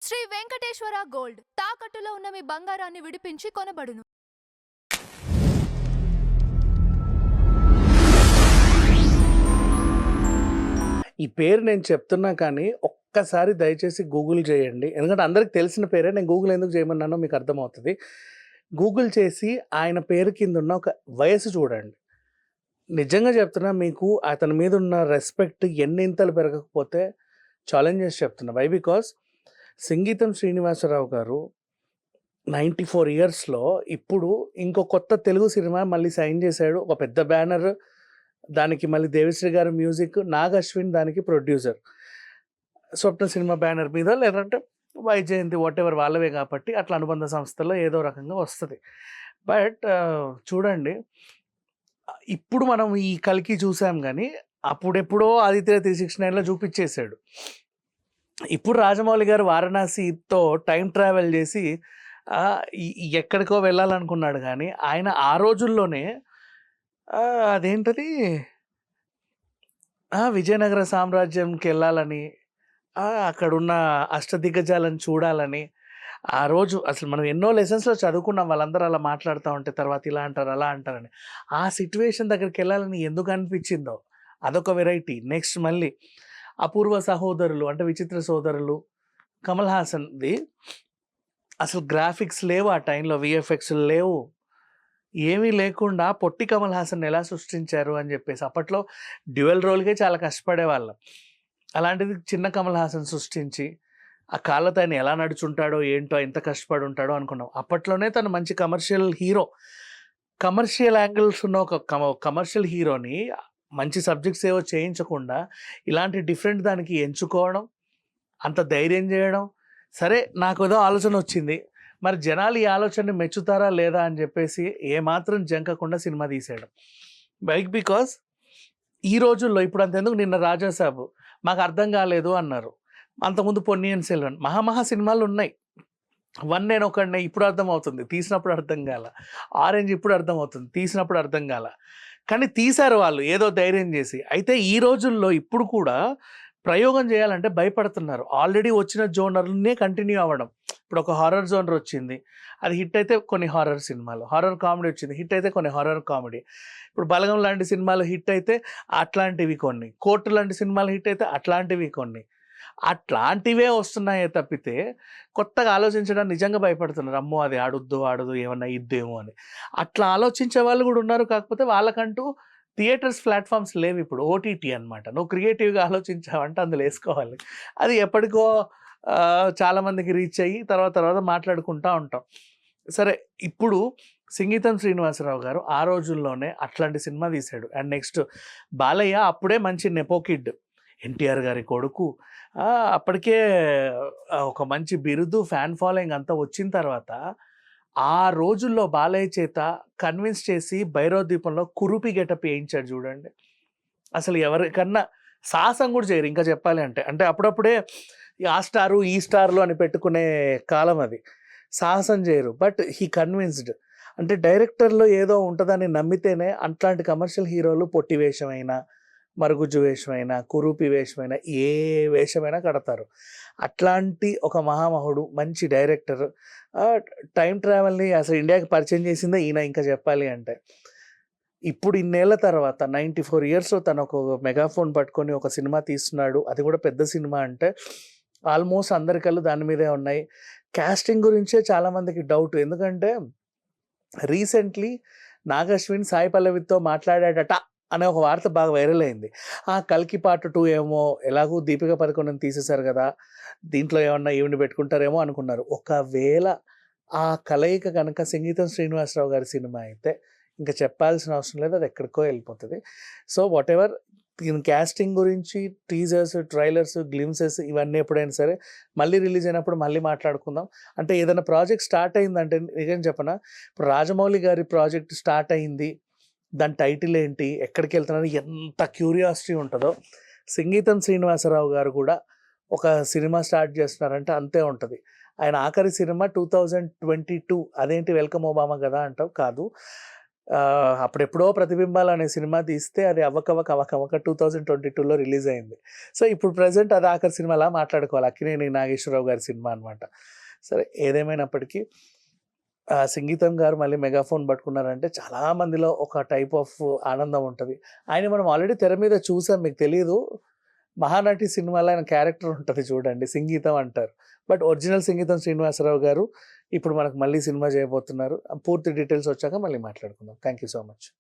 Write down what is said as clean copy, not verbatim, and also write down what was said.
Shri Venkateswara gold తాకట్టులో ఉన్న మీ బంగారాన్ని విడిపించి కొనబడును. ఈ పేరు నేను చెప్తున్నా కానీ ఒక్కసారి దయచేసి గూగుల్ చేయండి. ఎందుకంటే అందరికి తెలిసిన పేరే. నేను గూగుల్ ఎందుకు చేయమన్నానో మీకు అర్థమవుతుంది. గూగుల్ చేసి ఆయన పేరు కింద ఉన్న ఒక వయసు చూడండి. నిజంగా చెప్తున్నా, మీకు అతని మీద ఉన్న రెస్పెక్ట్ ఎన్నింతలు పెరగకపోతే ఛాలెంజ్ చేసి చెప్తున్నా. వై? బికాస్ సంగీతం శ్రీనివాసరావు గారు 94 ఇయర్స్లో ఇప్పుడు ఇంకో కొత్త తెలుగు సినిమా మళ్ళీ సైన్ చేశాడు. ఒక పెద్ద బ్యానర్, దానికి మళ్ళీ దేవిశ్రీ గారు మ్యూజిక్, నాగ్ అశ్విన్ దానికి ప్రొడ్యూసర్. స్వప్న సినిమా బ్యానర్ మీద, లేదంటే వైజయంతి, వాట్ ఎవర్ వాళ్ళవే కాబట్టి అట్లా అనుబంధ సంస్థల్లో ఏదో రకంగా వస్తుంది. బట్ చూడండి, ఇప్పుడు మనం ఈ కల్కి చూసాం కానీ అప్పుడెప్పుడో ఆదిత్య 369లో చూపించేశాడు. ఇప్పుడు రాజమౌళి గారు వారణాసితో టైం ట్రావెల్ చేసి ఎక్కడికో వెళ్ళాలనుకున్నాడు కానీ ఆయన ఆ రోజుల్లోనే అదేంటది విజయనగర సామ్రాజ్యంకి వెళ్ళాలని, అక్కడున్న అష్టదిగ్గజాలను చూడాలని. ఆ రోజు అసలు మనం ఎన్నో లెసన్స్లో చదువుకున్నాం, వాళ్ళందరూ అలా మాట్లాడుతూ ఉంటే తర్వాత ఇలా అంటారు అలా అంటారని. ఆ సిచ్యువేషన్ దగ్గరికి వెళ్ళాలని ఎందుకు అనిపించిందో అదొక వెరైటీ. నెక్స్ట్ మళ్ళీ అపూర్వ సహోదరులు అంటే విచిత్ర సోదరులు, కమల్ హాసన్ది అసలు గ్రాఫిక్స్ లేవు ఆ టైంలో, విఎఫ్ఎక్స్ లేవు, ఏమీ లేకుండా పొట్టి కమల్ హాసన్ ఎలా సృష్టించారు అని చెప్పేసి అప్పట్లో డ్యూయల్ రోల్కే చాలా కష్టపడేవాళ్ళం. అలాంటిది చిన్న కమల్ హాసన్ సృష్టించి ఆ కాళ్ళతో ఆయన ఎలా నడుచుంటాడో ఏంటో, ఎంత కష్టపడి ఉంటాడో అనుకున్నాం. అప్పట్లోనే తను మంచి కమర్షియల్ హీరో, కమర్షియల్ యాంగిల్స్ ఉన్న ఒక కమర్షియల్ హీరోని మంచి సబ్జెక్ట్స్ ఏవో చేయించకుండా ఇలాంటి డిఫరెంట్ దానికి ఎంచుకోవడం, అంత ధైర్యం చేయడం. సరే, నాకు ఏదో ఆలోచన వచ్చింది, మరి జనాలు ఈ ఆలోచనని మెచ్చుతారా లేదా అని చెప్పేసి ఏమాత్రం జంకకుండా సినిమా తీసేయడం. బికాస్ ఈ రోజుల్లో ఇప్పుడు అంతెందుకు, నిన్న రాజాసాబు మాకు అర్థం కాలేదు అన్నారు, అంతకుముందు పొన్నియిన్ సెల్వన్, మహా సినిమాలు ఉన్నాయి. 1 నేను ఒకడినే ఇప్పుడు అర్థమవుతుంది, తీసినప్పుడు అర్థం కాల. ఆరెంజ్ ఇప్పుడు అర్థమవుతుంది, తీసినప్పుడు అర్థం కాల. కానీ తీశారు వాళ్ళు ఏదో ధైర్యం చేసి. అయితే ఈ రోజుల్లో ఇప్పుడు కూడా ప్రయోగం చేయాలంటే భయపడుతున్నారు. ఆల్రెడీ వచ్చిన జోనర్నే కంటిన్యూ అవ్వడం. ఇప్పుడు ఒక హారర్ జోనర్ వచ్చింది, అది హిట్ అయితే కొన్ని హారర్ సినిమాలు, హారర్ కామెడీ వచ్చింది, హిట్ అయితే కొన్ని హారర్ కామెడీ. ఇప్పుడు బలగం లాంటి సినిమాలు హిట్ అయితే అట్లాంటివి కొన్ని, కోర్టు లాంటి సినిమాలు హిట్ అయితే అట్లాంటివి కొన్ని. అట్లాంటివే వస్తున్నాయే తప్పితే కొత్తగా ఆలోచించడం నిజంగా భయపడుతున్నారు. అమ్మో అది ఆడదు ఏమన్నా ఇద్దేమో అని. అట్లా ఆలోచించే వాళ్ళు కూడా ఉన్నారు. కాకపోతే వాళ్ళకంటూ థియేటర్స్ ప్లాట్ఫామ్స్ లేవు. ఇప్పుడు ఓటీటీ అనమాట. నువ్వు క్రియేటివ్గా ఆలోచించావంటే అందులో వేసుకోవాలి. అది ఎప్పటికో చాలామందికి రీచ్ అయ్యి తర్వాత మాట్లాడుకుంటూ ఉంటాం. సరే, ఇప్పుడు సంగీతం శ్రీనివాసరావు గారు ఆ రోజుల్లోనే అట్లాంటి సినిమా తీశాడు. అండ్ నెక్స్ట్ బాలయ్య అప్పుడే మంచి నెపోకిడ్, ఎన్టీఆర్ గారి కొడుకు, అప్పటికే ఒక మంచి బిరుదు, ఫ్యాన్ ఫాలోయింగ్ అంతా వచ్చిన తర్వాత ఆ రోజుల్లో బాలయ్య చేత కన్విన్స్ చేసి భైరవ దీపంలో కురుపి గెటప్ వేయించాడు చూడండి. అసలు ఎవరికన్నా సాహసం కూడా చేయరు ఇంకా చెప్పాలి అంటే. అంటే అప్పుడప్పుడే ఆ స్టారు ఈ స్టార్లు అని పెట్టుకునే కాలం అది, సాహసం చేయరు. But he convinced. అంటే డైరెక్టర్లో ఏదో ఉంటుందని నమ్మితేనే అట్లాంటి కమర్షియల్ హీరోలు పొట్టి వేషమైనా, మరుగుజ్జు వేషమైనా, కురూపి వేషమైనా, ఏ వేషమైనా కడతారు. అట్లాంటి ఒక మహామహుడు, మంచి డైరెక్టర్, టైం ట్రావెల్ని అసలు ఇండియాకి పరిచయం చేసిందే ఈయన ఇంకా చెప్పాలి అంటే. ఇప్పుడు ఇన్నేళ్ల తర్వాత 94 ఇయర్స్లో తను ఒక మెగాఫోన్ పట్టుకొని ఒక సినిమా తీస్తున్నాడు, అది కూడా పెద్ద సినిమా అంటే ఆల్మోస్ట్ అందరి కళ్ళు దాని మీదే ఉన్నాయి. కాస్టింగ్ గురించే చాలామందికి డౌట్. ఎందుకంటే రీసెంట్లీ నాగ్ అశ్విన్ సాయి పల్లవితో మాట్లాడాడట అనే ఒక వార్త బాగా వైరల్ అయింది. కల్కి పార్ట్ 2 ఏమో, ఎలాగూ దీపిక పదుకొనెని తీసేశారు కదా, దీంట్లో ఏమన్నా ఈవిని పెట్టుకుంటారేమో అనుకున్నారు. ఒకవేళ ఆ కలయిక కనుక సంగీతం శ్రీనివాసరావు గారి సినిమా అయితే ఇంకా చెప్పాల్సిన అవసరం లేదు, అది ఎక్కడికో వెళ్ళిపోతుంది. సో వాట్ ఎవర్, దీని క్యాస్టింగ్ గురించి టీజర్స్, ట్రైలర్స్, గ్లిమ్సెస్ ఇవన్నీ ఎప్పుడైనా సరే మళ్ళీ రిలీజ్ అయినప్పుడు మళ్ళీ మాట్లాడుకుందాం. అంటే ఏదైనా ప్రాజెక్ట్ స్టార్ట్ అయిందంటే నిజం చెప్పనా, ఇప్పుడు రాజమౌళి గారి ప్రాజెక్ట్ స్టార్ట్ అయింది, దాని టైటిల్ ఏంటి, ఎక్కడికి వెళ్తున్నారని ఎంత క్యూరియాసిటీ ఉంటుందో, సంగీతం శ్రీనివాసరావు గారు కూడా ఒక సినిమా స్టార్ట్ చేస్తున్నారంటే అంతే ఉంటుంది. ఆయన ఆఖరి సినిమా 2022, అదేంటి వెల్కమ్ ఒబామా కదా అంటావు, కాదు, అప్పుడెప్పుడో 'ప్రతిబింబాలు' అనే సినిమా తీస్తే అది అవ్వకవ్వక 2022లో రిలీజ్ అయింది. సో, ఇప్పుడు ప్రెజెంట్ అది ఆఖరి సినిమాలా మాట్లాడుకోవాలి. 'అక్కినేని నాగేశ్వరరావు' గారి సినిమా అనమాట. సరే ఏదేమైనప్పటికీ సంగీతం గారు మళ్ళీ మెగాఫోన్ పట్టుకున్నారంటే చాలా మందిలో ఒక టైప్ ఆఫ్ ఆనందం ఉంటది. ఆయన మనం ఆల్రెడీ తెర మీద చూసాం, మీకు తెలీదు. 'మహానటి' సినిమాలో ఆయన క్యారెక్టర్ ఉంటది చూడండి, సింగీతం అంటారు. బట్ ఒరిజినల్ సంగీతం శ్రీనివాసరావు గారు ఇప్పుడు మనకు మళ్ళీ సినిమా చేయబోతున్నారు. పూర్తి డీటెయిల్స్ వచ్చాక మళ్ళీ మాట్లాడుకుందాం. Thank you so much.